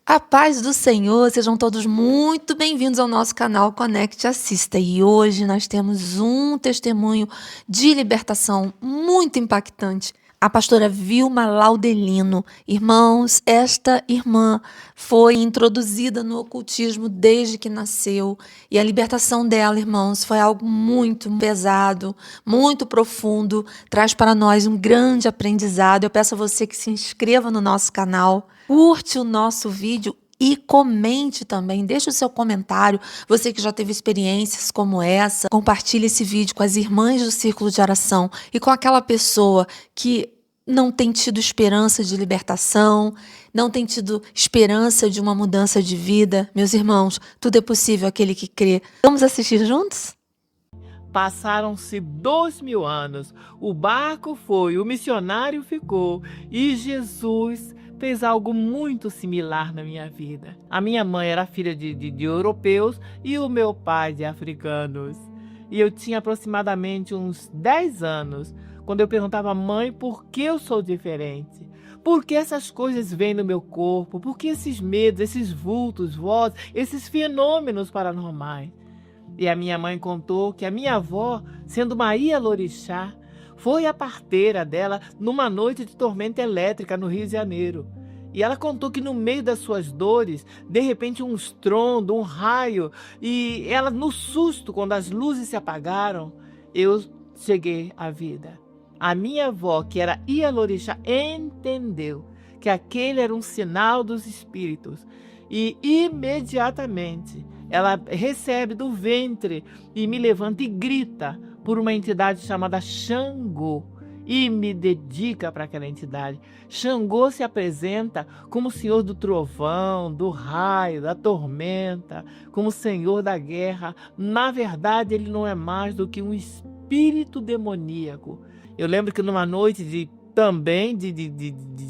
A paz do Senhor, sejam todos muito bem-vindos ao nosso canal Conecte Assista. E hoje nós temos um testemunho de libertação muito impactante. A pastora Vilma Laudelino. Irmãos, esta irmã foi introduzida no ocultismo desde que nasceu. E a libertação dela, irmãos, foi algo muito pesado, muito profundo. Traz para nós um grande aprendizado. Eu peço a você que se inscreva no nosso canal, curte o nosso vídeo e comente também, deixe o seu comentário. Você que já teve experiências como essa, compartilhe esse vídeo com as irmãs do Círculo de Oração e com aquela pessoa que não tem tido esperança de libertação, não tem tido esperança de uma mudança de vida. Meus irmãos, tudo é possível aquele que crê. Vamos assistir juntos? Passaram-se 2000 anos, o barco foi, o missionário ficou e Jesus fez algo muito similar na minha vida. A minha mãe era filha de europeus e o meu pai de africanos. E eu tinha aproximadamente uns 10 anos, quando eu perguntava, mãe, por que eu sou diferente? Por que essas coisas vêm no meu corpo? Por que esses medos, esses vultos, vozes, esses fenômenos paranormais? E a minha mãe contou que a minha avó, sendo Maria Lorixá, foi a parteira dela numa noite de tormenta elétrica no Rio de Janeiro. E ela contou que no meio das suas dores, de repente um estrondo, um raio, e ela no susto, quando as luzes se apagaram, eu cheguei à vida. A minha avó, que era Ialorixá, entendeu que aquele era um sinal dos espíritos e imediatamente ela recebe do ventre e me levanta e grita por uma entidade chamada Xangô e me dedica para aquela entidade. Xangô se apresenta como o senhor do trovão, do raio, da tormenta, como o senhor da guerra. Na verdade, ele não é mais do que um espírito demoníaco. Eu lembro que numa noite de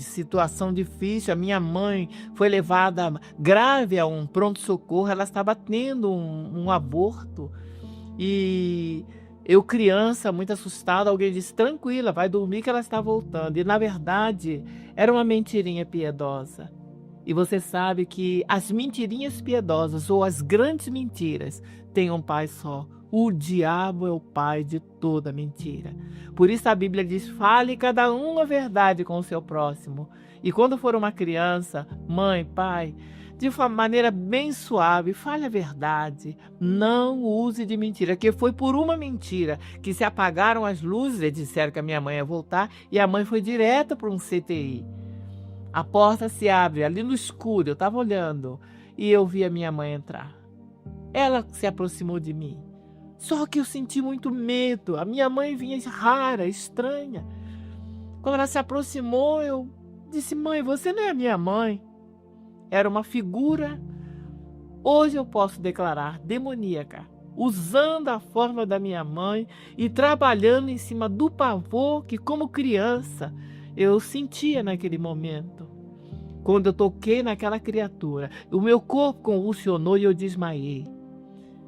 situação difícil, a minha mãe foi levada grave a um pronto-socorro, ela estava tendo um aborto e eu criança, muito assustada, alguém disse, tranquila, vai dormir que ela está voltando, e na verdade era uma mentirinha piedosa. E você sabe que as mentirinhas piedosas ou as grandes mentiras têm um pai só. O diabo é o pai de toda mentira. Por isso a Bíblia diz, fale cada um a verdade com o seu próximo. E quando for uma criança, mãe, pai, de uma maneira bem suave, fale a verdade. Não use de mentira, que foi por uma mentira que se apagaram as luzes, e disseram que a minha mãe ia voltar, e a mãe foi direto para um CTI. A porta se abre, ali no escuro, eu estava olhando, e eu vi a minha mãe entrar. Ela se aproximou de mim. Só que eu senti muito medo. A minha mãe vinha rara, estranha. Quando ela se aproximou, eu disse, mãe, você não é a minha mãe. Era uma figura, hoje eu posso declarar, demoníaca, usando a forma da minha mãe e trabalhando em cima do pavor que, como criança, eu sentia naquele momento. Quando eu toquei naquela criatura, o meu corpo convulsionou e eu desmaiei.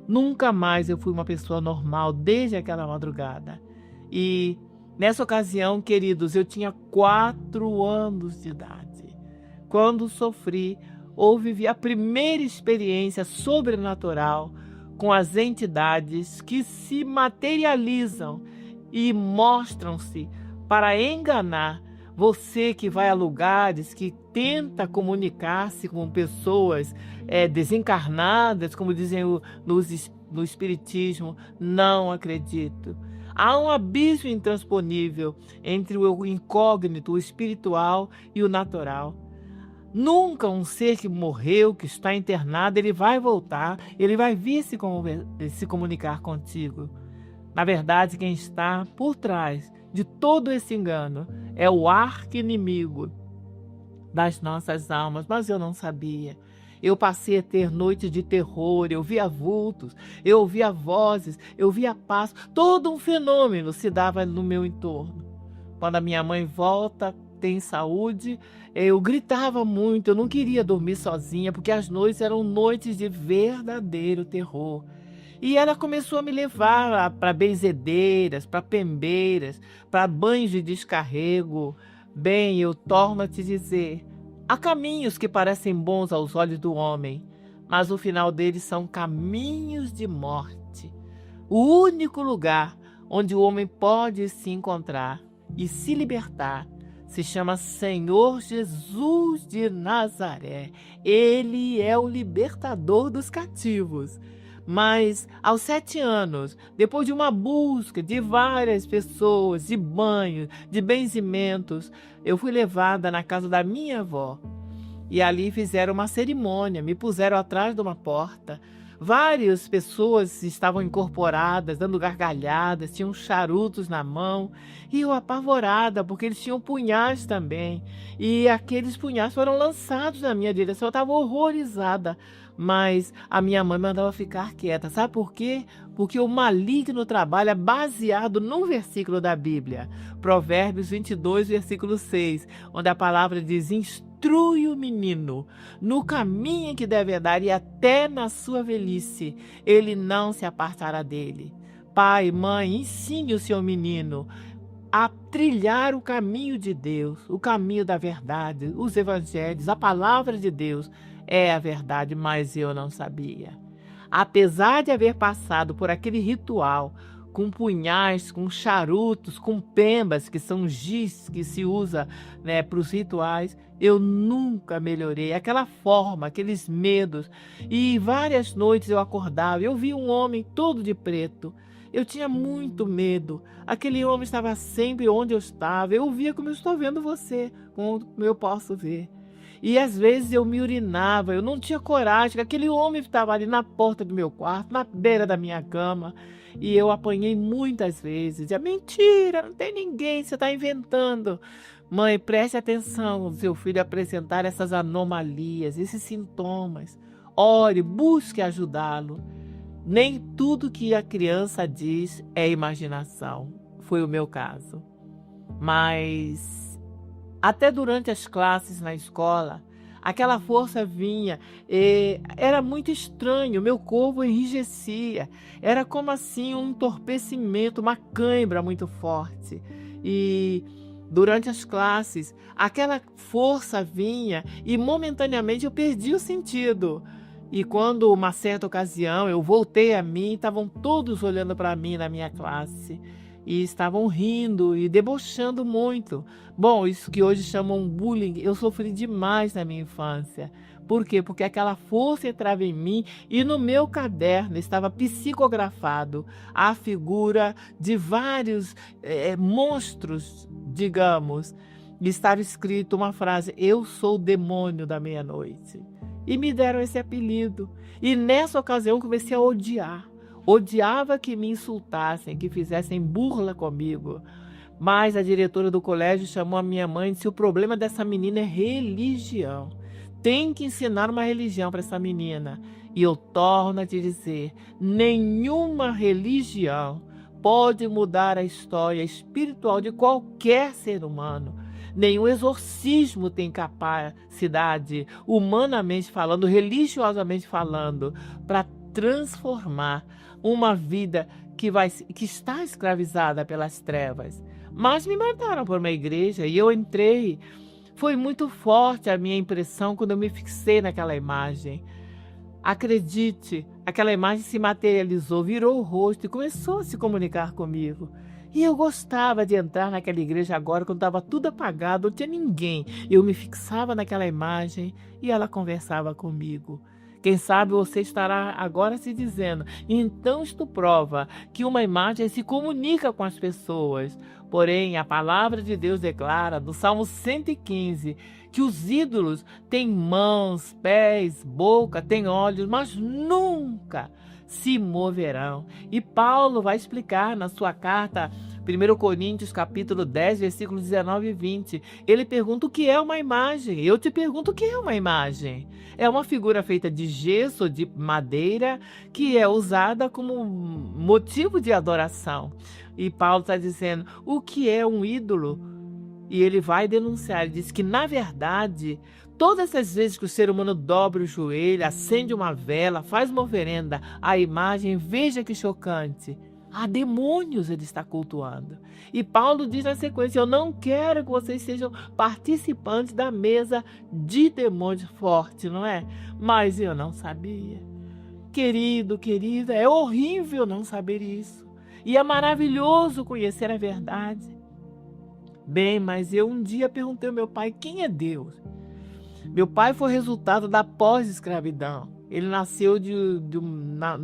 Nunca mais eu fui uma pessoa normal desde aquela madrugada. E nessa ocasião, queridos, eu tinha 4 anos de idade. Quando sofri ou vivi a primeira experiência sobrenatural com as entidades que se materializam e mostram-se para enganar você que vai a lugares, que tenta comunicar-se com pessoas desencarnadas, como dizem no Espiritismo, não acredito. Há um abismo intransponível entre o incógnito, o espiritual e o natural. Nunca um ser que morreu, que está internado, ele vai voltar, ele vai vir se comunicar contigo. Na verdade, quem está por trás de todo esse engano é o arqui-inimigo das nossas almas, mas eu não sabia. Eu passei a ter noites de terror, eu via vultos, eu ouvia vozes, eu via passos, todo um fenômeno se dava no meu entorno. Quando a minha mãe volta, tem saúde, eu gritava muito, eu não queria dormir sozinha, porque as noites eram noites de verdadeiro terror. E ela começou a me levar para benzedeiras, para pembeiras, para banhos de descarrego. Bem, eu torno a te dizer, Há caminhos que parecem bons aos olhos do homem, mas o final deles são caminhos de morte. O único lugar onde o homem pode se encontrar e se libertar se chama Senhor Jesus de Nazaré. Ele é o libertador dos cativos. Mas aos 7 anos, depois de uma busca de várias pessoas, de banhos, de benzimentos, eu fui levada na casa da minha avó. E ali fizeram uma cerimônia, me puseram atrás de uma porta. Várias pessoas estavam incorporadas, dando gargalhadas, tinham charutos na mão. E eu apavorada, porque eles tinham punhais também. E aqueles punhais foram lançados na minha direção. Eu estava horrorizada. Mas a minha mãe mandava ficar quieta. Sabe por quê? Porque o maligno trabalha baseado num versículo da Bíblia. Provérbios 22, versículo 6, onde a palavra diz: instrui o menino no caminho em que deve andar, e até na sua velhice ele não se apartará dele. Pai, mãe, ensine o seu menino a trilhar o caminho de Deus, o caminho da verdade, os evangelhos, a palavra de Deus é a verdade, mas eu não sabia. Apesar de haver passado por aquele ritual, com punhais, com charutos, com pembas, que são giz que se usa, né, para os rituais, eu nunca melhorei. Aquela forma, aqueles medos. E várias noites eu acordava, eu vi um homem todo de preto. Eu tinha muito medo. Aquele homem estava sempre onde eu estava. Eu via como eu estou vendo você, como eu posso ver. E às vezes eu me urinava, eu não tinha coragem. Aquele homem estava ali na porta do meu quarto, na beira da minha cama. E eu apanhei muitas vezes. Dizia: mentira, não tem ninguém, você está inventando. Mãe, preste atenção no seu filho apresentar essas anomalias, esses sintomas. Ore, busque ajudá-lo. Nem tudo que a criança diz é imaginação. Foi o meu caso. Mas até durante as classes na escola, aquela força vinha, era muito estranho, meu corpo enrijecia, era como assim um entorpecimento, uma cãibra muito forte. E durante as classes, aquela força vinha e momentaneamente eu perdi o sentido. E quando, uma certa ocasião, eu voltei a mim, estavam todos olhando para mim na minha classe. E estavam rindo e debochando muito. Bom, isso que hoje chamam bullying, eu sofri demais na minha infância. Por quê? Porque aquela força entrava em mim e no meu caderno estava psicografado a figura de vários monstros, digamos. E estava escrito uma frase: eu sou o demônio da meia-noite. E me deram esse apelido. E nessa ocasião eu comecei a odiar. Odiava que me insultassem, que fizessem burla comigo. Mas a diretora do colégio chamou a minha mãe e disse: o problema dessa menina é religião. Tem que ensinar uma religião para essa menina. E eu torno a te dizer: nenhuma religião pode mudar a história espiritual de qualquer ser humano. Nenhum exorcismo tem capacidade, humanamente falando, religiosamente falando, para transformar uma vida que está escravizada pelas trevas. Mas me mandaram para uma igreja e eu entrei. Foi muito forte a minha impressão quando eu me fixei naquela imagem. Acredite, aquela imagem se materializou, virou o rosto e começou a se comunicar comigo. E eu gostava de entrar naquela igreja agora, quando estava tudo apagado, não tinha ninguém. Eu me fixava naquela imagem e ela conversava comigo. Quem sabe você estará agora se dizendo: então isto prova que uma imagem se comunica com as pessoas. Porém, a palavra de Deus declara, no Salmo 115, que os ídolos têm mãos, pés, boca, têm olhos, mas nunca se moverão. E Paulo vai explicar na sua carta, 1 Coríntios capítulo 10, versículos 19 e 20. Ele pergunta: o que é uma imagem? Eu te pergunto: o que é uma imagem? É uma figura feita de gesso ou de madeira que é usada como motivo de adoração. E Paulo está dizendo: o que é um ídolo? E ele vai denunciar, ele diz que, na verdade, todas as vezes que o ser humano dobra o joelho, acende uma vela, faz uma oferenda à imagem, veja que chocante, a demônios ele está cultuando. E Paulo diz na sequência: eu não quero que vocês sejam participantes da mesa de demônios forte, não é? Mas eu não sabia. Querido, querida, é horrível não saber isso. E é maravilhoso conhecer a verdade. Bem, mas eu um dia perguntei ao meu pai: quem é Deus? Meu pai foi resultado da pós-escravidão. Ele nasceu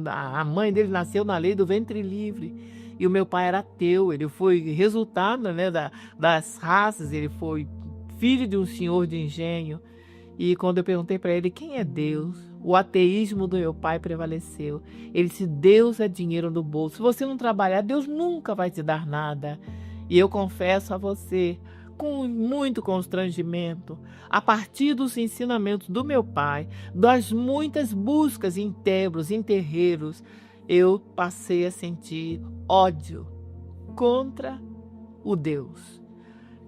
a mãe dele nasceu na lei do ventre livre. E o meu pai era ateu. Ele foi resultado, né, das raças. Ele foi filho de um senhor de engenho. E quando eu perguntei para ele quem é Deus, o ateísmo do meu pai prevaleceu. Ele disse: Deus é dinheiro no bolso. Se você não trabalhar, Deus nunca vai te dar nada. E eu confesso a você, com muito constrangimento, a partir dos ensinamentos do meu pai, das muitas buscas em templos, em terreiros, eu passei a sentir ódio contra o Deus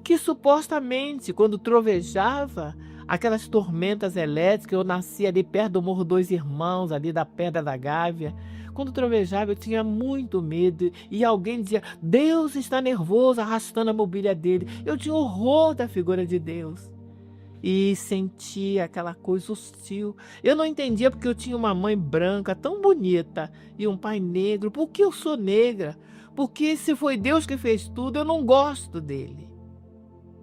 que supostamente, quando trovejava, aquelas tormentas elétricas, eu nasci ali perto do Morro Dois Irmãos, ali da Pedra da Gávea. Quando trovejava, eu tinha muito medo. E alguém dizia: Deus está nervoso, arrastando a mobília dele. Eu tinha horror da figura de Deus. E sentia aquela coisa hostil. Eu não entendia porque eu tinha uma mãe branca tão bonita e um pai negro. Por que eu sou negra? Porque se foi Deus que fez tudo, eu não gosto dele.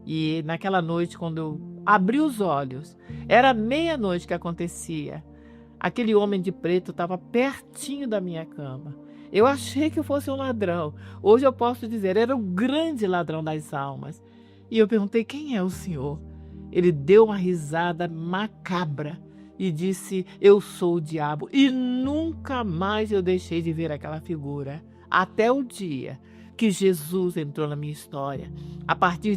E naquela noite, quando eu abri os olhos, era meia-noite que acontecia. Aquele homem de preto estava pertinho da minha cama. Eu achei que fosse um ladrão. Hoje eu posso dizer, era o grande ladrão das almas. E eu perguntei: quem é o senhor? Ele deu uma risada macabra e disse: eu sou o diabo. E nunca mais eu deixei de ver aquela figura. Até o dia que Jesus entrou na minha história. A partir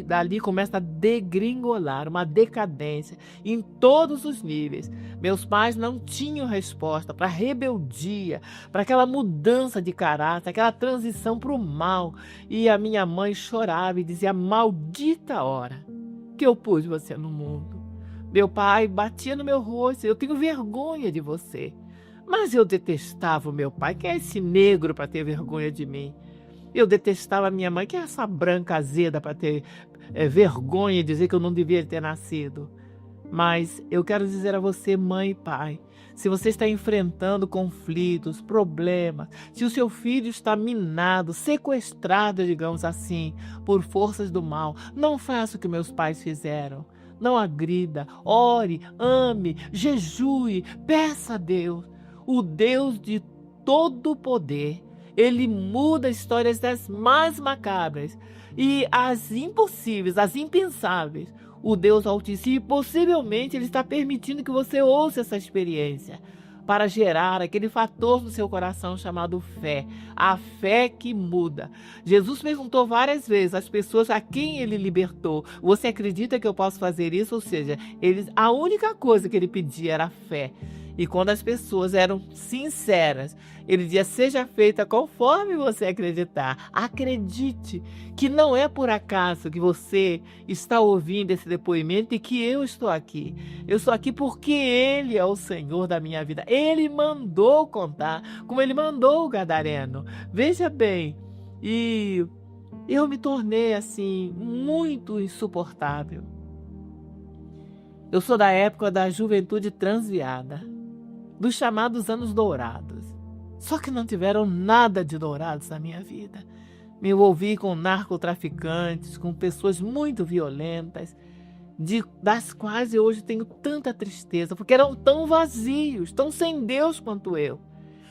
dali começa a degringolar, uma decadência em todos os níveis. Meus pais não tinham resposta para a rebeldia, para aquela mudança de caráter, aquela transição para o mal. E a minha mãe chorava e dizia: maldita hora que eu pus você no mundo. Meu pai batia no meu rosto: eu tenho vergonha de você. Mas eu detestava o meu pai. Quem é esse negro para ter vergonha de mim? Eu detestava a minha mãe, que é essa branca azeda para ter vergonha e dizer que eu não devia ter nascido. Mas eu quero dizer a você, mãe e pai, se você está enfrentando conflitos, problemas, se o seu filho está minado, sequestrado, digamos assim, por forças do mal, não faça o que meus pais fizeram. Não agrida, ore, ame, jejue, peça a Deus, o Deus de todo poder. Ele muda histórias das mais macabras e as impossíveis, as impensáveis. O Deus Altíssimo, possivelmente, Ele está permitindo que você ouça essa experiência para gerar aquele fator no seu coração chamado fé. A fé que muda. Jesus perguntou várias vezes às pessoas a quem Ele libertou: você acredita que eu posso fazer isso? Ou seja, a única coisa que Ele pedia era fé. E quando as pessoas eram sinceras, ele dizia: seja feita conforme você acreditar. Acredite que não é por acaso que você está ouvindo esse depoimento e que eu estou aqui. Eu estou aqui porque Ele é o Senhor da minha vida. Ele mandou contar, como Ele mandou o gadareno. Veja bem, e eu me tornei assim muito insuportável. Eu sou da época da juventude transviada, dos chamados anos dourados. Só que não tiveram nada de dourados na minha vida. Me envolvi com narcotraficantes, com pessoas muito violentas, das quais eu hoje tenho tanta tristeza, porque eram tão vazios, tão sem Deus quanto eu.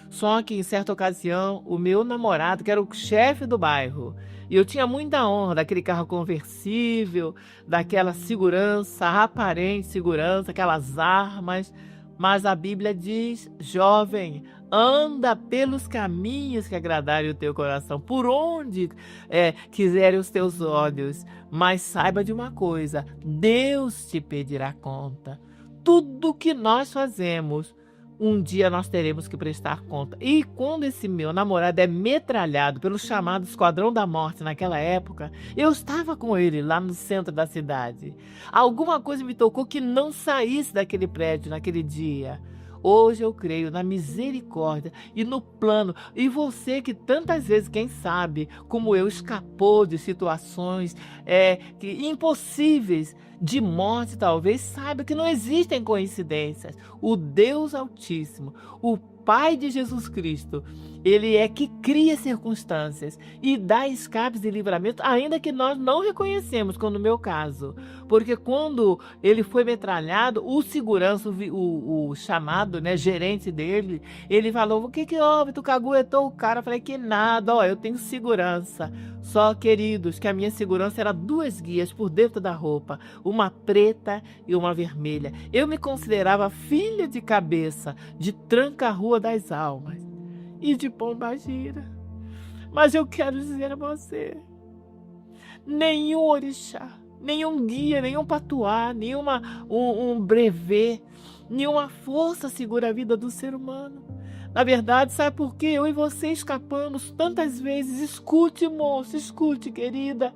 Só que em certa ocasião, o meu namorado, que era o chefe do bairro, e eu tinha muita honra daquele carro conversível, daquela segurança, aparente segurança, aquelas armas. Mas a Bíblia diz: jovem, anda pelos caminhos que agradarem o teu coração, por onde quiserem os teus olhos. Mas saiba de uma coisa: Deus te pedirá conta. Tudo que nós fazemos, um dia nós teremos que prestar conta. E quando esse meu namorado é metralhado pelo chamado Esquadrão da Morte naquela época, eu estava com ele lá no centro da cidade. Alguma coisa me tocou que não saísse daquele prédio naquele dia. Hoje eu creio na misericórdia e no plano. E você que tantas vezes, quem sabe, como eu, escapou de situações impossíveis, de morte talvez, saiba que não existem coincidências. O Deus Altíssimo, o Pai de Jesus Cristo, Ele é que cria circunstâncias e dá escapes e livramento, ainda que nós não reconhecemos, como no meu caso. Porque quando ele foi metralhado, o segurança, o chamado, né, gerente dele, ele falou: o que houve? Tu caguetou o cara? Eu falei: que nada, ó, eu tenho segurança. Só, queridos, que a minha segurança era 2 guias por dentro da roupa, uma preta e uma vermelha. Eu me considerava filha de cabeça, de tranca-rua das almas e de pombagira. Mas eu quero dizer a você, nenhum orixá, nenhum guia, nenhum patuá, um brevê, nenhuma força segura a vida do ser humano. Na verdade, sabe por que eu e você escapamos tantas vezes? Escute, moço, escute, querida.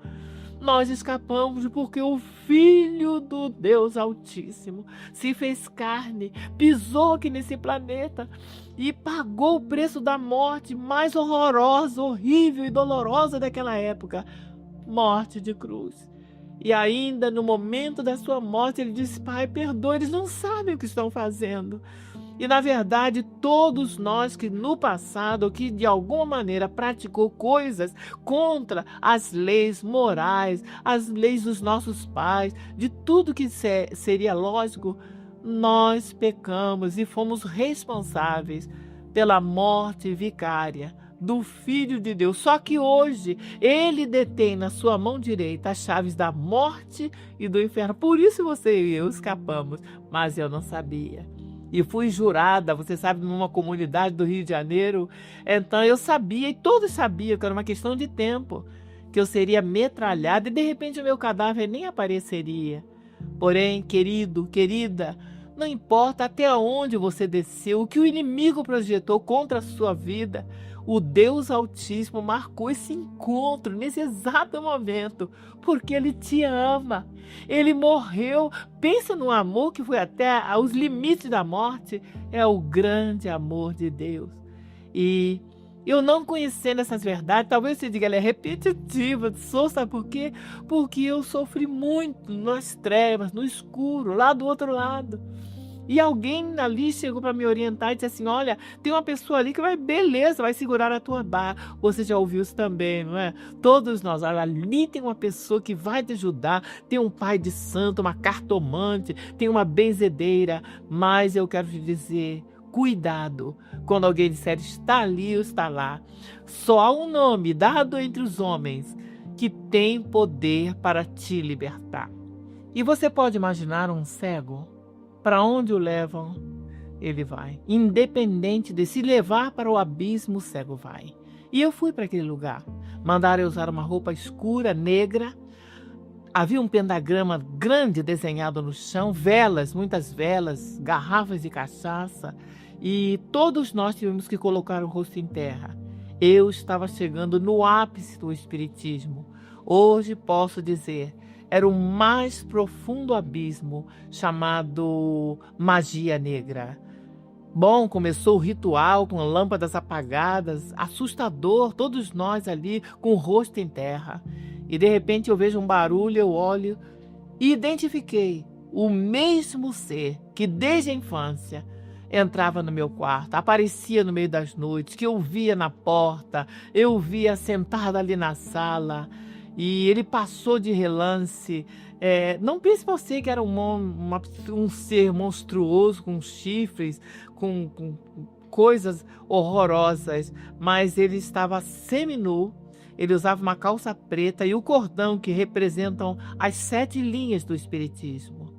Nós escapamos porque o Filho do Deus Altíssimo se fez carne, pisou aqui nesse planeta e pagou o preço da morte mais horrorosa, horrível e dolorosa daquela época. Morte de cruz. E ainda no momento da sua morte ele disse: Pai, perdoa, eles não sabem o que estão fazendo. E na verdade todos nós que no passado, que de alguma maneira praticou coisas contra as leis morais, as leis dos nossos pais, de tudo que seria lógico, nós pecamos e fomos responsáveis pela morte vicária do Filho de Deus. Só que hoje ele detém na sua mão direita as chaves da morte e do inferno. Por isso você e eu escapamos, mas eu não sabia. E fui jurada, você sabe, numa comunidade do Rio de Janeiro. Então eu sabia, e todos sabiam que era uma questão de tempo, que eu seria metralhada e de repente o meu cadáver nem apareceria. Porém, querido, querida, não importa até onde você desceu, o que o inimigo projetou contra a sua vida, o Deus Altíssimo marcou esse encontro nesse exato momento, porque Ele te ama. Ele morreu. Pensa no amor que foi até aos limites da morte. É o grande amor de Deus. E eu não conhecendo essas verdades, talvez você diga, ela é repetitiva, sabe por quê? Porque eu sofri muito nas trevas, no escuro, lá do outro lado. E alguém ali chegou para me orientar e disse assim: olha, tem uma pessoa ali que vai segurar a tua barra. Você já ouviu isso também, não é? Todos nós, olha, ali tem uma pessoa que vai te ajudar, tem um pai de santo, uma cartomante, tem uma benzedeira. Mas eu quero te dizer, cuidado, quando alguém disser está ali ou está lá. Só há um nome dado entre os homens que tem poder para te libertar. E você pode imaginar um cego? Para onde o levam, ele vai. Independente de se levar para o abismo, o cego vai. E eu fui para aquele lugar. Mandaram eu usar uma roupa escura, negra. Havia um pentagrama grande desenhado no chão, velas, muitas velas, garrafas de cachaça. E todos nós tivemos que colocar o rosto em terra. Eu estava chegando no ápice do espiritismo. Hoje posso dizer, era o mais profundo abismo chamado magia negra. Bom, começou o ritual com lâmpadas apagadas, assustador, todos nós ali com o rosto em terra. E de repente eu vejo um barulho, eu olho e identifiquei o mesmo ser que desde a infância entrava no meu quarto, aparecia no meio das noites, que eu via na porta, eu via sentado ali na sala. E ele passou de relance. Não pense você que era um ser monstruoso, com chifres, com coisas horrorosas, mas ele estava seminu. Ele usava uma calça preta e o cordão que representam as 7 linhas do espiritismo.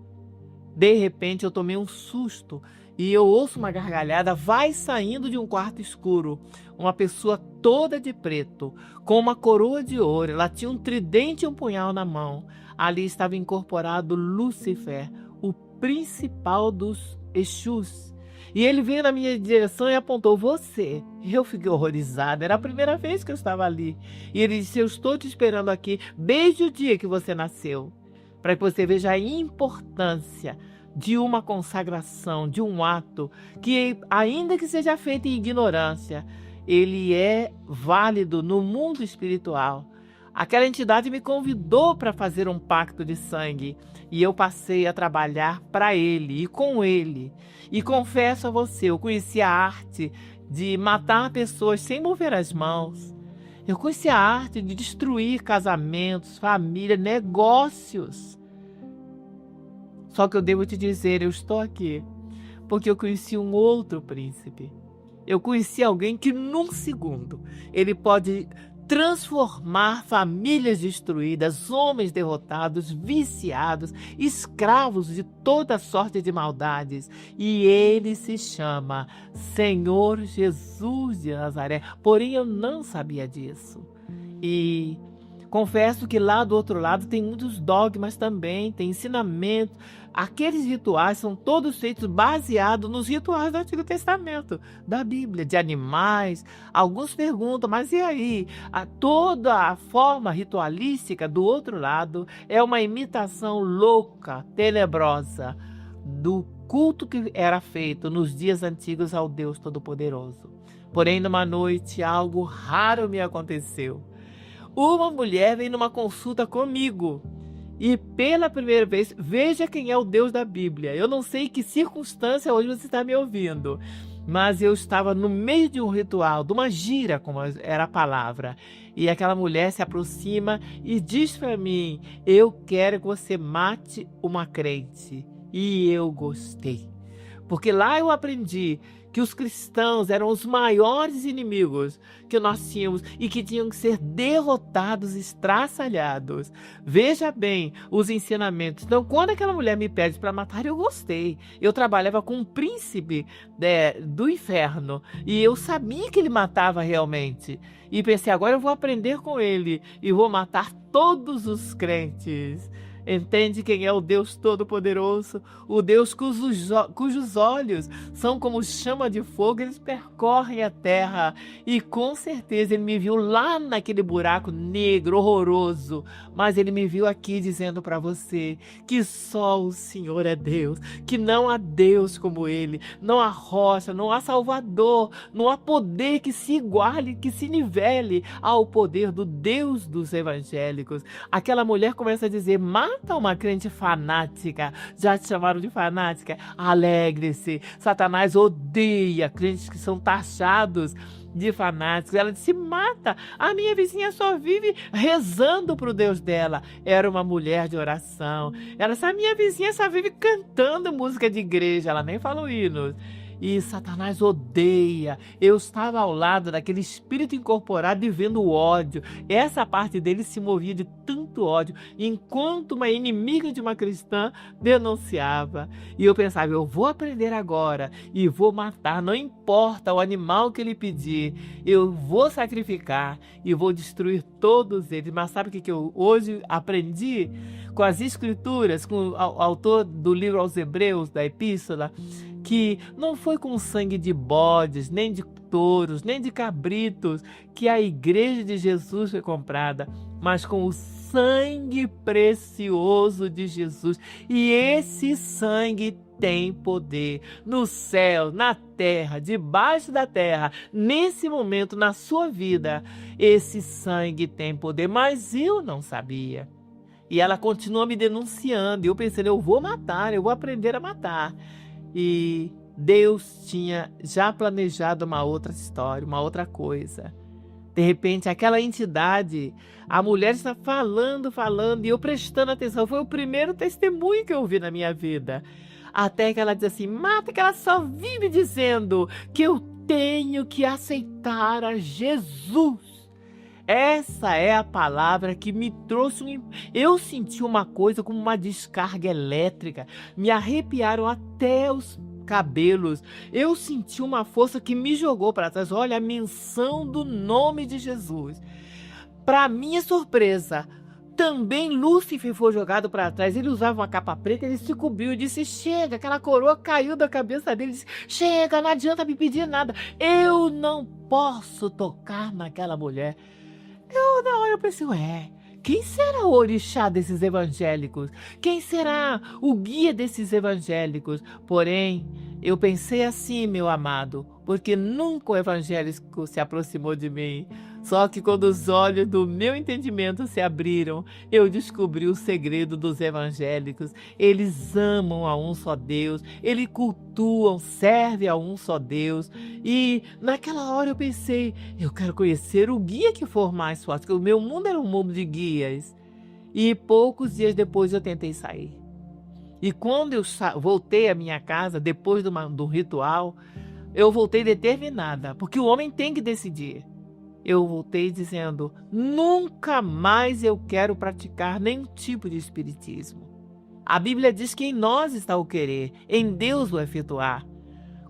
De repente eu tomei um susto e eu ouço uma gargalhada, vai saindo de um quarto escuro, uma pessoa toda de preto, com uma coroa de ouro, ela tinha um tridente e um punhal na mão. Ali estava incorporado Lúcifer, o principal dos Exus. E ele veio na minha direção e apontou: você. Eu fiquei horrorizada, era a primeira vez que eu estava ali. E ele disse: eu estou te esperando aqui desde o dia que você nasceu, para que você veja a importância de uma consagração, de um ato que, ainda que seja feito em ignorância, ele é válido no mundo espiritual. Aquela entidade me convidou para fazer um pacto de sangue e eu passei a trabalhar para ele e com ele. E confesso a você, eu conheci a arte de matar pessoas sem mover as mãos. Eu conheci a arte de destruir casamentos, família, negócios. Só que eu devo te dizer, eu estou aqui porque eu conheci um outro príncipe. Eu conheci alguém que num segundo ele pode transformar famílias destruídas, homens derrotados, viciados, escravos de toda sorte de maldades. E ele se chama Senhor Jesus de Nazaré. Porém, eu não sabia disso. E confesso que lá do outro lado tem muitos dogmas também, tem ensinamentos. Aqueles rituais são todos feitos baseados nos rituais do Antigo Testamento, da Bíblia, de animais. Alguns perguntam, mas e aí? Toda a forma ritualística do outro lado é uma imitação louca, tenebrosa, do culto que era feito nos dias antigos ao Deus Todo-Poderoso. Porém, numa noite, algo raro me aconteceu. Uma mulher veio numa consulta comigo. E pela primeira vez, veja quem é o Deus da Bíblia. Eu não sei em que circunstância hoje você está me ouvindo, mas eu estava no meio de um ritual, de uma gira, como era a palavra. E aquela mulher se aproxima e diz para mim: eu quero que você mate uma crente. E eu gostei. Porque lá eu aprendi que os cristãos eram os maiores inimigos que nós tínhamos e que tinham que ser derrotados, estraçalhados. Veja bem os ensinamentos. Então, quando aquela mulher me pede para matar, eu gostei. Eu trabalhava com um príncipe do inferno e eu sabia que ele matava realmente. E pensei, agora eu vou aprender com ele e vou matar todos os crentes. Entende quem é o Deus Todo-Poderoso? O Deus cujos olhos são como chama de fogo, eles percorrem a terra. E com certeza ele me viu lá naquele buraco negro, horroroso. Mas ele me viu aqui dizendo para você que só o Senhor é Deus, que não há Deus como ele, não há rocha, não há Salvador, não há poder que se iguale, que se nivele ao poder do Deus dos evangélicos. Aquela mulher começa a dizer: mata uma crente fanática. Já te chamaram de fanática? Alegre-se. Satanás odeia crentes que são taxados de fanáticos. Ela disse: mata. A minha vizinha só vive rezando pro Deus dela. Era uma mulher de oração. Ela disse: a minha vizinha só vive cantando música de igreja. Ela nem falou hinos. E Satanás odeia. Eu estava ao lado daquele espírito incorporado e vendo o ódio. Essa parte dele se movia de tanto ódio, enquanto uma inimiga de uma cristã denunciava. E eu pensava: eu vou aprender agora e vou matar, não importa o animal que ele pedir, eu vou sacrificar e vou destruir todos eles. Mas sabe o que eu hoje aprendi com as escrituras, com o autor do livro aos Hebreus, da Epístola? Que não foi com sangue de bodes, nem de touros, nem de cabritos que a igreja de Jesus foi comprada, mas com o sangue precioso de Jesus. E esse sangue tem poder no céu, na terra, debaixo da terra. Nesse momento, na sua vida, esse sangue tem poder, mas eu não sabia. E ela continua me denunciando, e eu pensando: eu vou matar, eu vou aprender a matar. E Deus tinha já planejado uma outra história, uma outra coisa. De repente, aquela entidade, a mulher está falando, e eu prestando atenção. Foi o primeiro testemunho que eu ouvi na minha vida. Até que ela diz assim: mata, que ela só vive dizendo que eu tenho que aceitar a Jesus. Essa é a palavra que me trouxe Eu senti uma coisa como uma descarga elétrica. Me arrepiaram até os cabelos. Eu senti uma força que me jogou para trás. Olha, a menção do nome de Jesus. Para minha surpresa, também Lúcifer foi jogado para trás. Ele usava uma capa preta, ele se cobriu e disse: chega. Aquela coroa caiu da cabeça dele. Ele disse: chega, não adianta me pedir nada. Eu não posso tocar naquela mulher. Eu pensei: ué, Quem será o orixá desses evangélicos? Quem será o guia desses evangélicos? Porém, eu pensei assim, meu amado, porque nunca o evangélico se aproximou de mim. Só que quando os olhos do meu entendimento se abriram, eu descobri o segredo dos evangélicos. Eles amam a um só Deus, eles cultuam, servem a um só Deus. E naquela hora eu pensei, eu quero conhecer o guia que for mais forte, porque o meu mundo era um mundo de guias. E poucos dias depois eu tentei sair. E quando eu voltei à minha casa, depois do ritual, eu voltei determinada, porque o homem tem que decidir. Eu voltei dizendo, nunca mais eu quero praticar nenhum tipo de espiritismo. A Bíblia diz que em nós está o querer, em Deus o efetuar.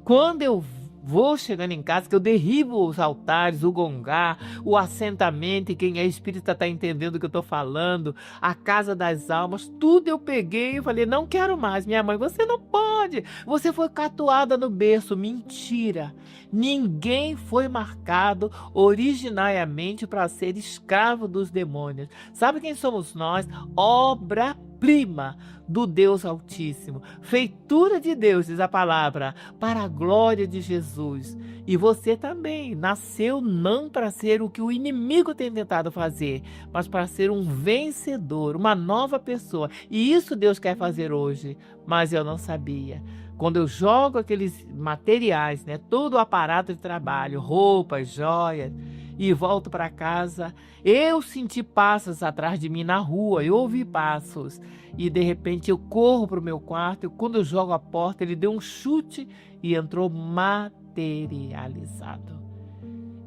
Quando eu vou chegando em casa, que eu derribo os altares, o gongá, o assentamento, e quem é espírita está entendendo o que eu estou falando, a casa das almas, tudo eu peguei e falei, não quero mais. Minha mãe, você não pode, você foi catuada no berço. Mentira, ninguém foi marcado originariamente para ser escravo dos demônios. Sabe quem somos nós? Obra-prima do Deus Altíssimo, feitura de Deus, diz a palavra, para a glória de Jesus. E você também nasceu não para ser o que o inimigo tem tentado fazer, mas para ser um vencedor, uma nova pessoa. E isso Deus quer fazer hoje, mas eu não sabia. Quando eu jogo aqueles materiais, todo o aparato de trabalho, roupas, joias, e volto para casa, eu senti passos atrás de mim na rua, eu ouvi passos. E de repente eu corro para o meu quarto, e quando eu jogo a porta, ele deu um chute e entrou materializado.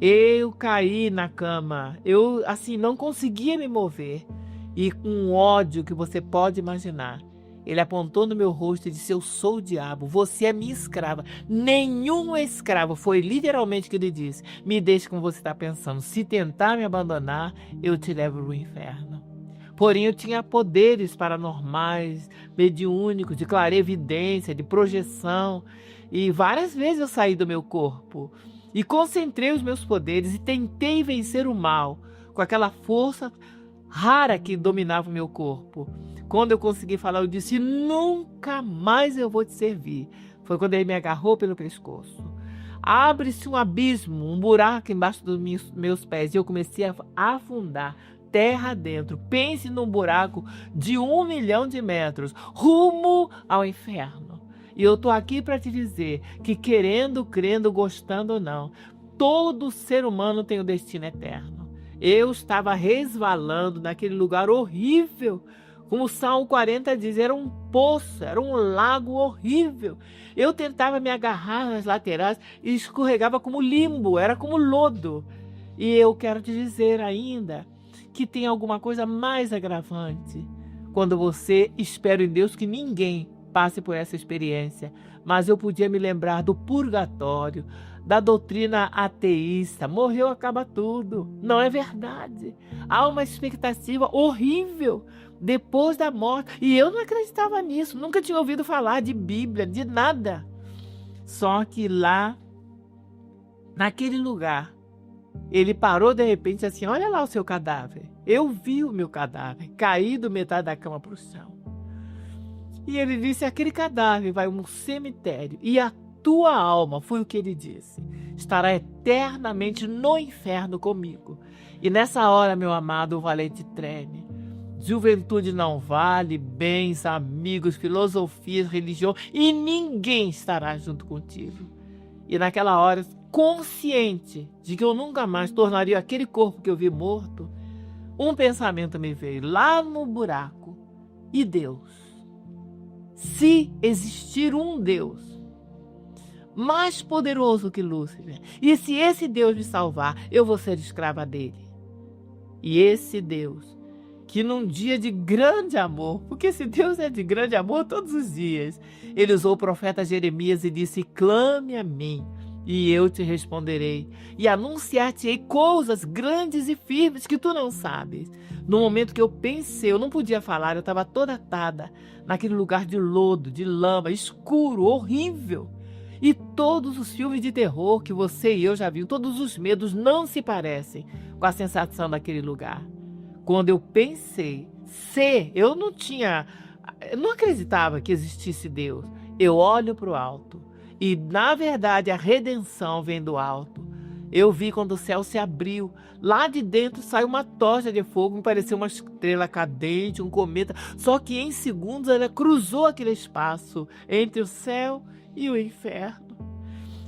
Eu caí na cama, eu assim não conseguia me mover. E com um ódio que você pode imaginar, ele apontou no meu rosto e disse, eu sou o diabo, você é minha escrava. Nenhum escravo, foi literalmente o que ele disse. Me deixe como você está pensando, se tentar me abandonar, eu te levo para o inferno. Porém, eu tinha poderes paranormais, mediúnicos, de clarevidência, de projeção. E várias vezes eu saí do meu corpo e concentrei os meus poderes e tentei vencer o mal com aquela força rara que dominava o meu corpo. Quando eu consegui falar, eu disse, nunca mais eu vou te servir. Foi quando ele me agarrou pelo pescoço. Abre-se um abismo, um buraco embaixo dos meus pés e eu comecei a afundar terra dentro. Pense num buraco de 1 milhão de metros, rumo ao inferno. E eu tô aqui para te dizer que querendo, crendo, gostando ou não, todo ser humano tem o destino eterno. Eu estava resvalando naquele lugar horrível. Como o Salmo 40 diz, era um poço, era um lago horrível. Eu tentava me agarrar nas laterais e escorregava como limbo, era como lodo. E eu quero te dizer ainda que tem alguma coisa mais agravante. Quando você espera em Deus que ninguém passe por essa experiência. Mas eu podia me lembrar do purgatório, da doutrina ateísta. Morreu, acaba tudo. Não é verdade. Há uma expectativa horrível depois da morte. E eu não acreditava nisso. Nunca tinha ouvido falar de Bíblia, de nada. Só que lá, naquele lugar, ele parou de repente assim, olha lá o seu cadáver. Eu vi o meu cadáver, caído metade da cama para o chão. E ele disse, aquele cadáver vai a um cemitério e a tua alma, foi o que ele disse, estará eternamente no inferno comigo. E nessa hora, meu amado, o valente treme. Juventude não vale, bens, amigos, filosofias, religião, e ninguém estará junto contigo. E naquela hora, consciente de que eu nunca mais tornaria aquele corpo que eu vi morto, um pensamento me veio lá no buraco. E Deus? Se existir um Deus mais poderoso que Lúcifer, e se esse Deus me salvar, eu vou ser escrava dele. E esse Deus, que num dia de grande amor, porque esse Deus é de grande amor todos os dias, ele usou o profeta Jeremias e disse, clame a mim, e eu te responderei, e anunciar-te-ei coisas grandes e firmes que tu não sabes. No momento que eu pensei, eu não podia falar, eu estava toda atada naquele lugar de lodo, de lama, escuro, horrível. E todos os filmes de terror que você e eu já vimos, todos os medos não se parecem com a sensação daquele lugar. quando eu pensei, eu não acreditava que existisse Deus. Eu olho para o alto e, na verdade, a redenção vem do alto. Eu vi quando o céu se abriu. Lá de dentro saiu uma tocha de fogo, me pareceu uma estrela cadente, um cometa. Só que em segundos ela cruzou aquele espaço entre o céu e o inferno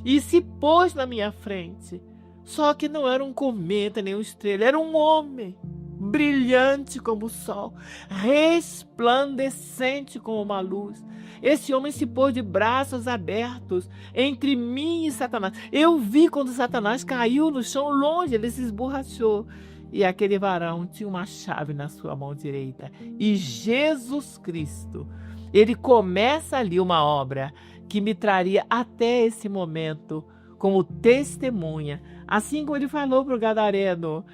e se pôs na minha frente. Só que não era um cometa nem uma estrela, era um homem, brilhante como o sol, resplandecente como uma luz. Esse homem se pôs de braços abertos entre mim e Satanás. Eu vi quando Satanás caiu no chão longe, ele se esborrachou. E aquele varão tinha uma chave na sua mão direita. E Jesus Cristo, ele começa ali uma obra que me traria até esse momento como testemunha. Assim como ele falou para o gadareno,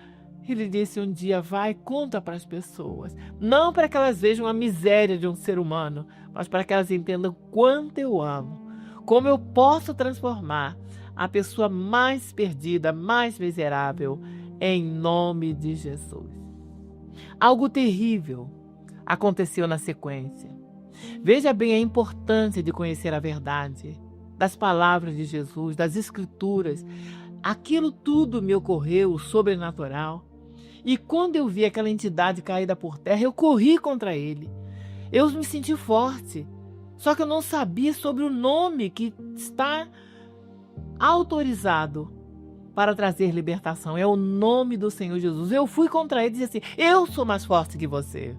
ele disse um dia, vai, conta para as pessoas. Não para que elas vejam a miséria de um ser humano, mas para que elas entendam quanto eu amo. Como eu posso transformar a pessoa mais perdida, mais miserável, em nome de Jesus. Algo terrível aconteceu na sequência. Veja bem a importância de conhecer a verdade, das palavras de Jesus, das Escrituras. Aquilo tudo me ocorreu, sobrenatural. E quando eu vi aquela entidade caída por terra, eu corri contra ele. Eu me senti forte. Só que eu não sabia sobre o nome que está autorizado para trazer libertação. É o nome do Senhor Jesus. Eu fui contra ele e disse assim, eu sou mais forte que você.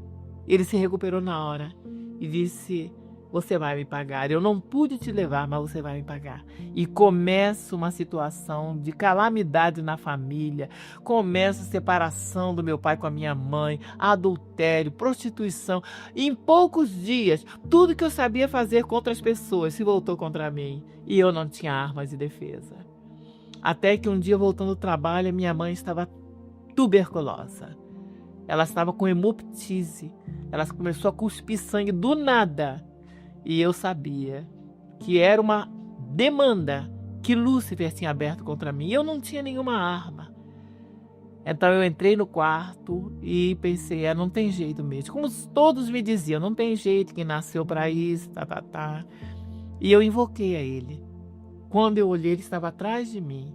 Ele se recuperou na hora e disse, você vai me pagar. Eu não pude te levar, mas você vai me pagar. E começa uma situação de calamidade na família. Começa a separação do meu pai com a minha mãe, adultério, prostituição. E em poucos dias, tudo que eu sabia fazer contra as pessoas se voltou contra mim. E eu não tinha armas de defesa. Até que um dia, voltando do trabalho, minha mãe estava tuberculosa. Ela estava com hemoptise. Ela começou a cuspir sangue do nada. E eu sabia que era uma demanda que Lúcifer tinha aberto contra mim. Eu não tinha nenhuma arma. Então eu entrei no quarto e pensei, não tem jeito mesmo. Como todos me diziam, não tem jeito, que nasceu para isso, tá. E eu invoquei a ele. Quando eu olhei, ele estava atrás de mim.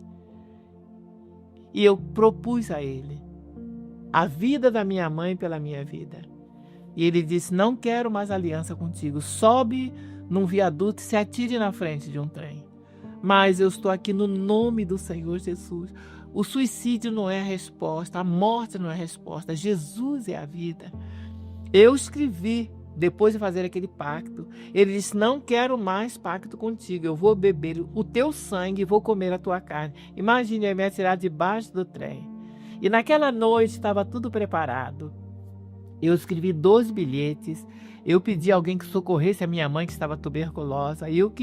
E eu propus a ele a vida da minha mãe pela minha vida. E ele disse, não quero mais aliança contigo. Sobe num viaduto e se atire na frente de um trem. Mas eu estou aqui no nome do Senhor Jesus. O suicídio não é a resposta, a morte não é a resposta. Jesus é a vida. Eu escrevi, depois de fazer aquele pacto, ele disse, não quero mais pacto contigo. Eu vou beber o teu sangue e vou comer a tua carne. Imagine eu me atirar debaixo do trem. E naquela noite estava tudo preparado. Eu escrevi 2 bilhetes, eu pedi a alguém que socorresse a minha mãe que estava tuberculosa, e eu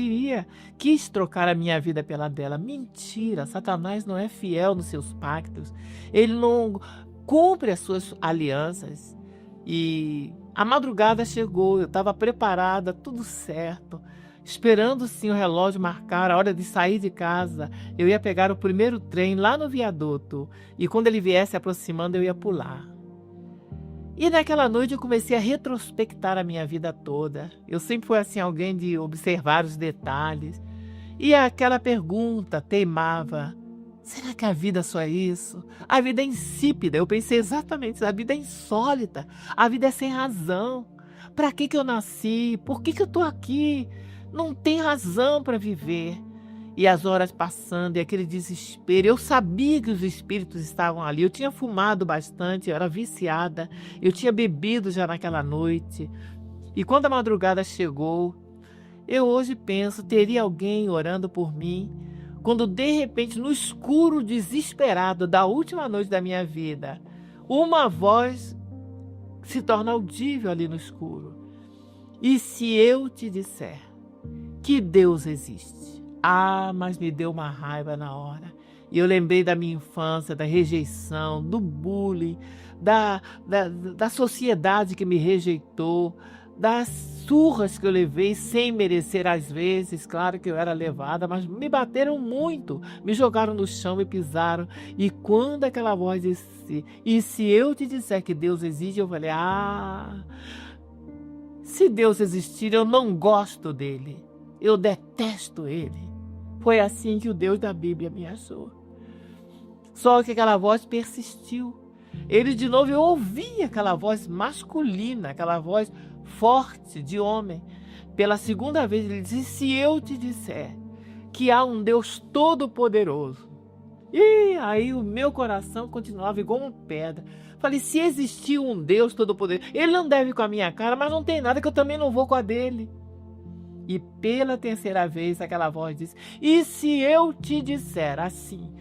quis trocar a minha vida pela dela. Mentira, Satanás não é fiel nos seus pactos, ele não cumpre as suas alianças. E a madrugada chegou, eu estava preparada, tudo certo, esperando sim o relógio marcar a hora de sair de casa. Eu ia pegar o primeiro trem lá no viaduto, e quando ele viesse aproximando eu ia pular. E naquela noite eu comecei a retrospectar a minha vida toda. Eu sempre fui assim, alguém de observar os detalhes. E aquela pergunta teimava, será que a vida só é isso? A vida é insípida. Eu pensei exatamente isso, a vida é insólita, a vida é sem razão. Para que eu nasci? Por que eu estou aqui? Não tem razão para viver. E as horas passando e aquele desespero, eu sabia que os espíritos estavam ali, eu tinha fumado bastante, eu era viciada, eu tinha bebido já naquela noite. E quando a madrugada chegou, eu hoje penso, teria alguém orando por mim, quando de repente, no escuro desesperado da última noite da minha vida, uma voz se torna audível ali no escuro. E se eu te disser que Deus existe? Mas me deu uma raiva na hora. E eu lembrei da minha infância, da rejeição, do bullying, da sociedade que me rejeitou, das surras que eu levei sem merecer às vezes, claro que eu era levada, mas me bateram muito, me jogaram no chão, me pisaram. E quando aquela voz disse, e se eu te disser que Deus existe, eu falei, se Deus existir, eu não gosto dele, eu detesto ele. Foi assim que o Deus da Bíblia me achou. Só que aquela voz persistiu. Ele de novo, eu ouvi aquela voz masculina, aquela voz forte de homem. Pela segunda vez ele disse, se eu te disser que há um Deus todo-poderoso. E aí o meu coração continuava igual uma pedra. Falei, se existir um Deus todo-poderoso, ele não deve ir com a minha cara, mas não tem nada que eu também não vou com a dele. E pela terceira vez aquela voz disse, e se eu te disser assim,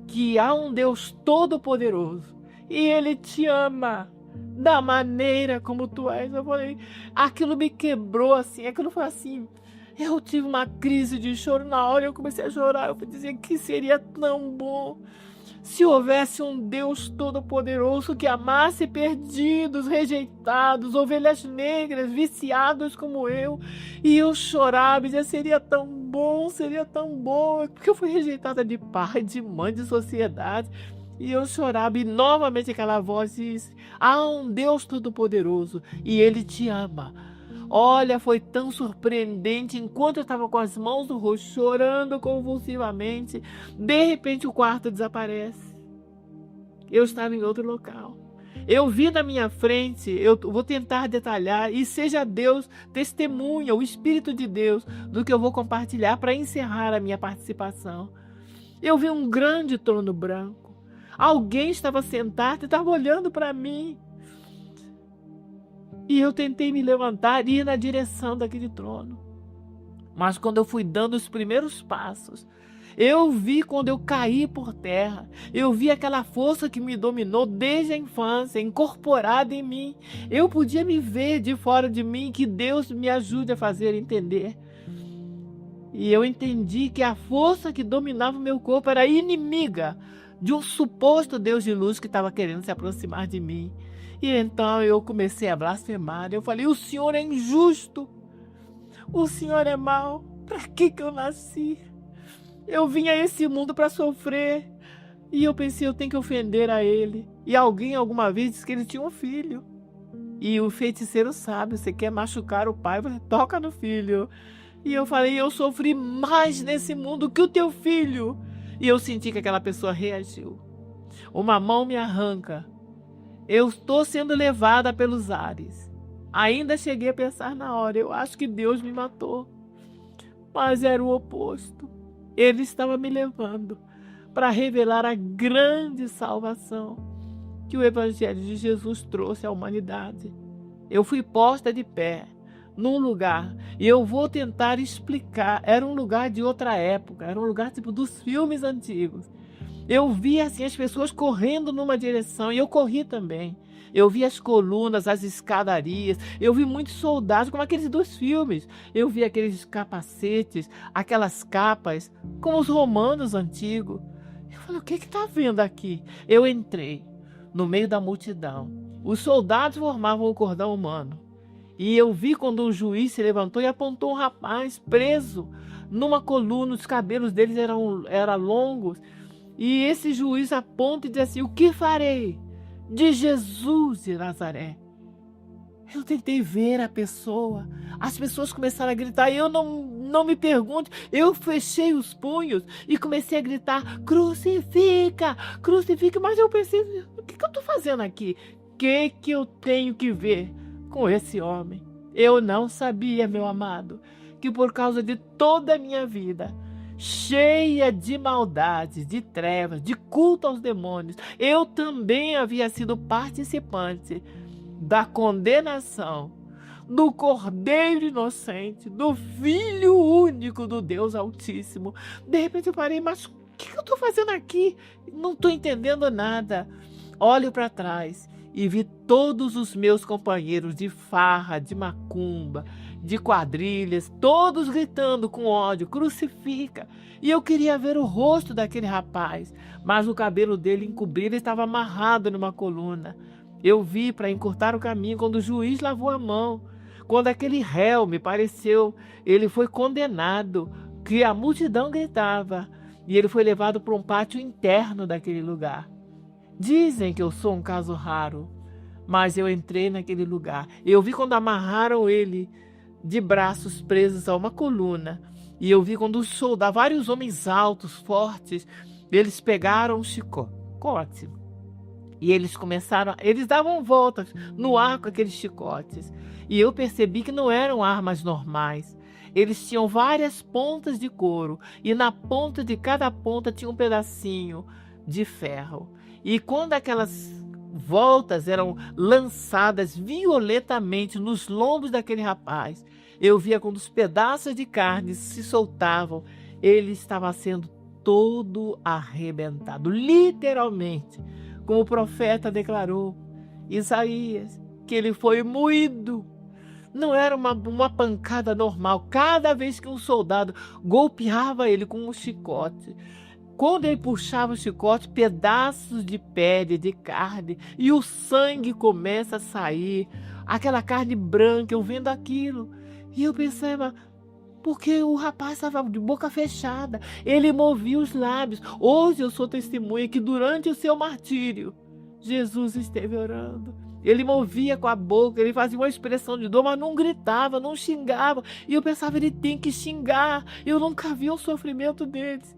que há um Deus todo-poderoso e ele te ama da maneira como tu és. Eu falei, aquilo me quebrou assim, aquilo foi assim. Eu tive uma crise de choro na hora, eu comecei a chorar. Eu dizia que seria tão bom se houvesse um Deus todo-poderoso que amasse perdidos, rejeitados, ovelhas negras, viciados como eu. E eu chorava e dizia, seria tão bom, porque eu fui rejeitada de pai, de mãe, de sociedade. E eu chorava e novamente aquela voz disse, há um Deus todo-poderoso e ele te ama. Olha, foi tão surpreendente, enquanto eu estava com as mãos no rosto, chorando convulsivamente, de repente o quarto desaparece. Eu estava em outro local. Eu vi na minha frente, eu vou tentar detalhar, e seja Deus testemunha, o Espírito de Deus, do que eu vou compartilhar para encerrar a minha participação. Eu vi um grande trono branco. Alguém estava sentado e estava olhando para mim. E eu tentei me levantar e ir na direção daquele trono. Mas quando eu fui dando os primeiros passos, eu vi quando eu caí por terra, eu vi aquela força que me dominou desde a infância, incorporada em mim. Eu podia me ver de fora de mim, que Deus me ajude a fazer entender. E eu entendi que a força que dominava o meu corpo era inimiga de um suposto Deus de luz que estava querendo se aproximar de mim. E então eu comecei a blasfemar. Eu falei, o Senhor é injusto, o Senhor é mau, para que eu nasci? Eu vim a esse mundo para sofrer. E eu pensei, eu tenho que ofender a ele. E alguém alguma vez disse que ele tinha um filho. E o feiticeiro sabe, você quer machucar o pai, você toca no filho. E eu falei, eu sofri mais nesse mundo que o teu filho. E eu senti que aquela pessoa reagiu. Uma mão me arranca. Eu estou sendo levada pelos ares. Ainda cheguei a pensar na hora, eu acho que Deus me matou. Mas era o oposto. Ele estava me levando para revelar a grande salvação que o Evangelho de Jesus trouxe à humanidade. Eu fui posta de pé num lugar, e eu vou tentar explicar. Era um lugar de outra época, era um lugar tipo dos filmes antigos. Eu vi assim as pessoas correndo numa direção e eu corri também. Eu vi as colunas, as escadarias, eu vi muitos soldados como aqueles dos filmes. Eu vi aqueles capacetes, aquelas capas, como os romanos antigos. Eu falei, o que está vendo aqui? Eu entrei no meio da multidão. Os soldados formavam o cordão humano. E eu vi quando um juiz se levantou e apontou um rapaz preso numa coluna, os cabelos deles eram longos. E esse juiz aponta e diz assim, o que farei de Jesus de Nazaré? Eu tentei ver a pessoa, as pessoas começaram a gritar, e eu não me pergunte, eu fechei os punhos e comecei a gritar, crucifica, crucifica, mas eu pensei, o que eu estou fazendo aqui? O que eu tenho que ver com esse homem? Eu não sabia, meu amado, que por causa de toda a minha vida, cheia de maldade, de trevas, de culto aos demônios, eu também havia sido participante da condenação do Cordeiro Inocente, do Filho único do Deus Altíssimo. De repente eu parei, mas o que eu estou fazendo aqui? Não estou entendendo nada. Olho para trás e vi todos os meus companheiros de farra, de macumba, de quadrilhas, todos gritando com ódio, crucifica. E eu queria ver o rosto daquele rapaz, mas o cabelo dele encobrido estava amarrado numa coluna. Eu vi para encurtar o caminho quando o juiz lavou a mão. Quando aquele réu me pareceu, ele foi condenado, que a multidão gritava, e ele foi levado para um pátio interno daquele lugar. Dizem que eu sou um caso raro, mas eu entrei naquele lugar. Eu vi quando amarraram ele de braços presos a uma coluna. E eu vi quando os soldados, vários homens altos, fortes, eles pegaram um chicote. E eles eles davam voltas no ar com aqueles chicotes. E eu percebi que não eram armas normais. Eles tinham várias pontas de couro. E na ponta de cada ponta tinha um pedacinho de ferro. E quando aquelas voltas eram lançadas violentamente nos lombos daquele rapaz, eu via quando os pedaços de carne se soltavam, ele estava sendo todo arrebentado, literalmente, como o profeta declarou, Isaías, que ele foi moído. Não era uma pancada normal. Cada vez que um soldado golpeava ele com um chicote, quando ele puxava o chicote, pedaços de pele, de carne, e o sangue começa a sair, aquela carne branca, eu vendo aquilo. E eu pensava, porque o rapaz estava de boca fechada, ele movia os lábios. Hoje eu sou testemunha que durante o seu martírio, Jesus esteve orando. Ele movia com a boca, ele fazia uma expressão de dor, mas não gritava, não xingava. E eu pensava, ele tem que xingar. Eu nunca vi o sofrimento deles.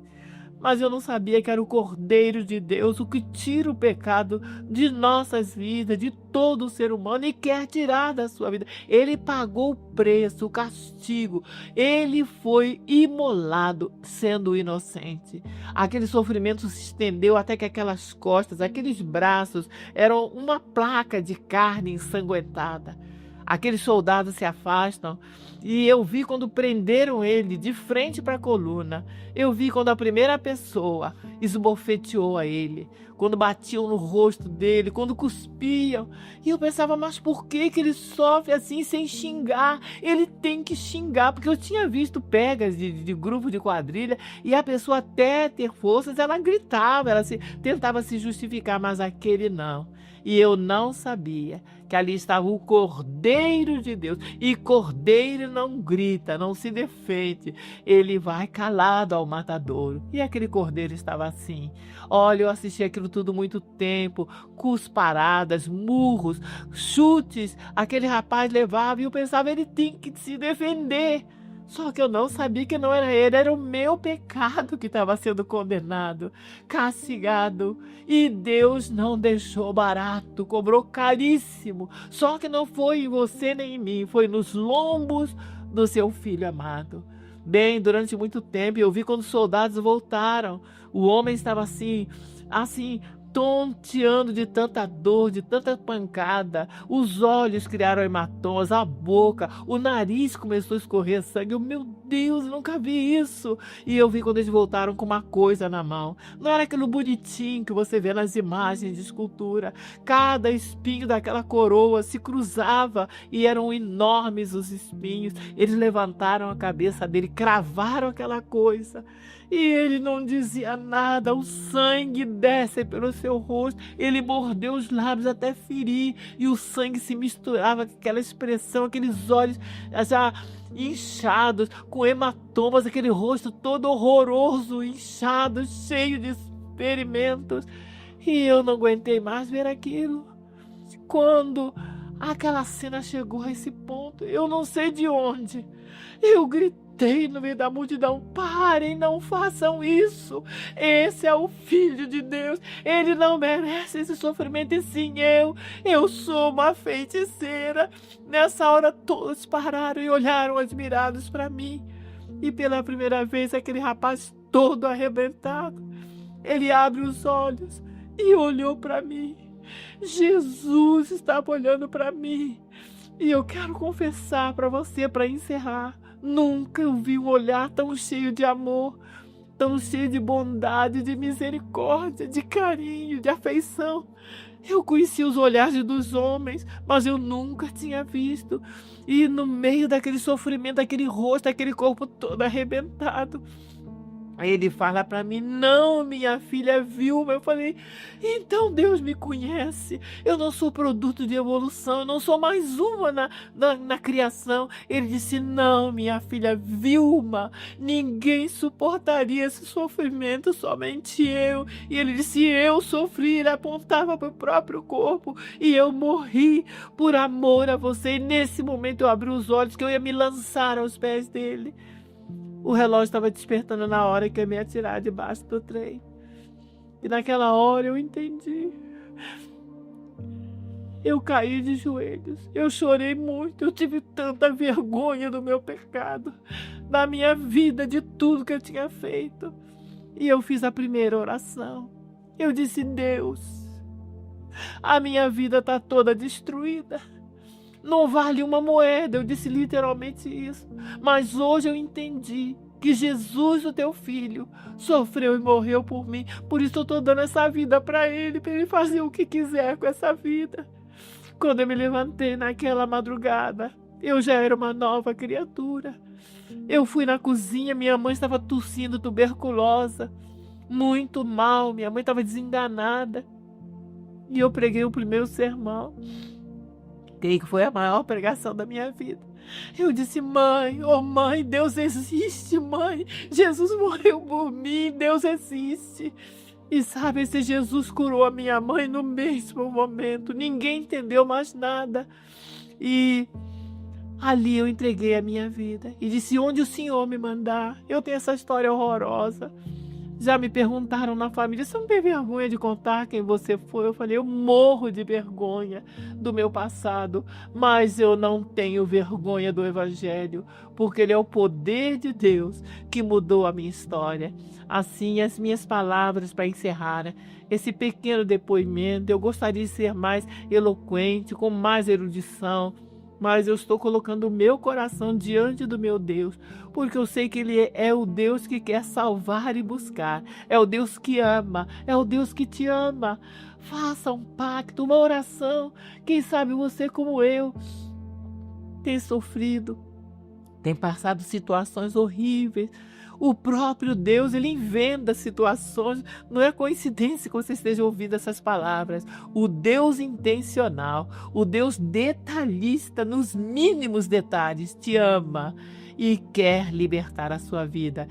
Mas eu não sabia que era o Cordeiro de Deus, o que tira o pecado de nossas vidas, de todo ser humano, e quer tirar da sua vida. Ele pagou o preço, o castigo. Ele foi imolado sendo inocente. Aquele sofrimento se estendeu até que aquelas costas, aqueles braços, eram uma placa de carne ensanguentada. Aqueles soldados se afastam e eu vi quando prenderam ele de frente para a coluna. Eu vi quando a primeira pessoa esbofeteou a ele, quando batiam no rosto dele, quando cuspiam. E eu pensava, mas por que ele sofre assim sem xingar? Ele tem que xingar, porque eu tinha visto pegas de grupo de quadrilha e a pessoa até ter forças, ela gritava, tentava se justificar, mas aquele não. E eu não sabia que ali estava o Cordeiro de Deus. E Cordeiro não grita, não se defende. Ele vai calado ao matadouro. E aquele Cordeiro estava assim. Olha, eu assisti aquilo tudo muito tempo. Cusparadas, murros, chutes. Aquele rapaz levava e eu pensava, ele tem que se defender. Só que eu não sabia que não era ele, era o meu pecado que estava sendo condenado, castigado. E Deus não deixou barato, cobrou caríssimo. Só que não foi em você nem em mim, foi nos lombos do seu filho amado. Bem, durante muito tempo eu vi quando os soldados voltaram, o homem estava assim, tonteando de tanta dor, de tanta pancada. Os olhos criaram hematomas, a boca, o nariz começou a escorrer sangue. Meu Deus, eu nunca vi isso. E eu vi quando eles voltaram com uma coisa na mão. Não era aquilo bonitinho que você vê nas imagens de escultura. Cada espinho daquela coroa se cruzava e eram enormes os espinhos. Eles levantaram a cabeça dele, cravaram aquela coisa. E ele não dizia nada, o sangue desce pelo seu rosto, ele mordeu os lábios até ferir, e o sangue se misturava com aquela expressão, aqueles olhos já inchados, com hematomas, aquele rosto todo horroroso, inchado, cheio de ferimentos. E eu não aguentei mais ver aquilo. Quando aquela cena chegou a esse ponto, eu não sei de onde, eu gritei no meio da multidão, parem, não façam isso, esse é o Filho de Deus, ele não merece esse sofrimento, e sim eu sou uma feiticeira. Nessa hora todos pararam e olharam admirados para mim, e pela primeira vez aquele rapaz todo arrebentado, ele abre os olhos e olhou para mim. Jesus estava olhando para mim. E eu quero confessar para você, para encerrar, nunca eu vi um olhar tão cheio de amor, tão cheio de bondade, de misericórdia, de carinho, de afeição. Eu conhecia os olhares dos homens, mas eu nunca tinha visto. E no meio daquele sofrimento, daquele rosto, daquele corpo todo arrebentado, Aí ele fala para mim: não, minha filha Vilma. Eu falei: então Deus me conhece. Eu não sou produto de evolução, eu não sou mais uma na criação. Ele disse: não, minha filha Vilma, ninguém suportaria esse sofrimento, somente eu. E ele disse: eu sofri. Ele apontava para o próprio corpo e eu morri por amor a você. E nesse momento eu abri os olhos que eu ia me lançar aos pés dele. O relógio estava despertando na hora que eu ia me atirar debaixo do trem. E naquela hora eu entendi. Eu caí de joelhos. Eu chorei muito. Eu tive tanta vergonha do meu pecado, da minha vida, de tudo que eu tinha feito. E eu fiz a primeira oração. Eu disse: Deus, a minha vida está toda destruída. Não vale uma moeda. Eu disse literalmente isso. Mas hoje eu entendi que Jesus, o teu filho, sofreu e morreu por mim. Por isso eu estou dando essa vida para ele fazer o que quiser com essa vida. Quando eu me levantei naquela madrugada, eu já era uma nova criatura. Eu fui na cozinha, minha mãe estava tossindo tuberculosa, muito mal, minha mãe estava desenganada. E eu preguei o primeiro sermão. Creio que foi a maior pregação da minha vida. Eu disse: mãe, oh mãe, Deus existe, mãe. Jesus morreu por mim, Deus existe. E sabe, esse Jesus curou a minha mãe no mesmo momento. Ninguém entendeu mais nada. E ali eu entreguei a minha vida e disse: onde o Senhor me mandar. Eu tenho essa história horrorosa. Já me perguntaram na família: você não tem vergonha de contar quem você foi? Eu falei: eu morro de vergonha do meu passado, mas eu não tenho vergonha do Evangelho, porque ele é o poder de Deus que mudou a minha história. Assim, as minhas palavras para encerrar esse pequeno depoimento, eu gostaria de ser mais eloquente, com mais erudição, mas eu estou colocando o meu coração diante do meu Deus, porque eu sei que Ele é o Deus que quer salvar e buscar, é o Deus que ama, é o Deus que te ama. Faça um pacto, uma oração. Quem sabe você, como eu, tem sofrido, tem passado situações horríveis. O próprio Deus, ele inventa situações. Não é coincidência que você esteja ouvindo essas palavras. O Deus intencional, o Deus detalhista nos mínimos detalhes, te ama e quer libertar a sua vida.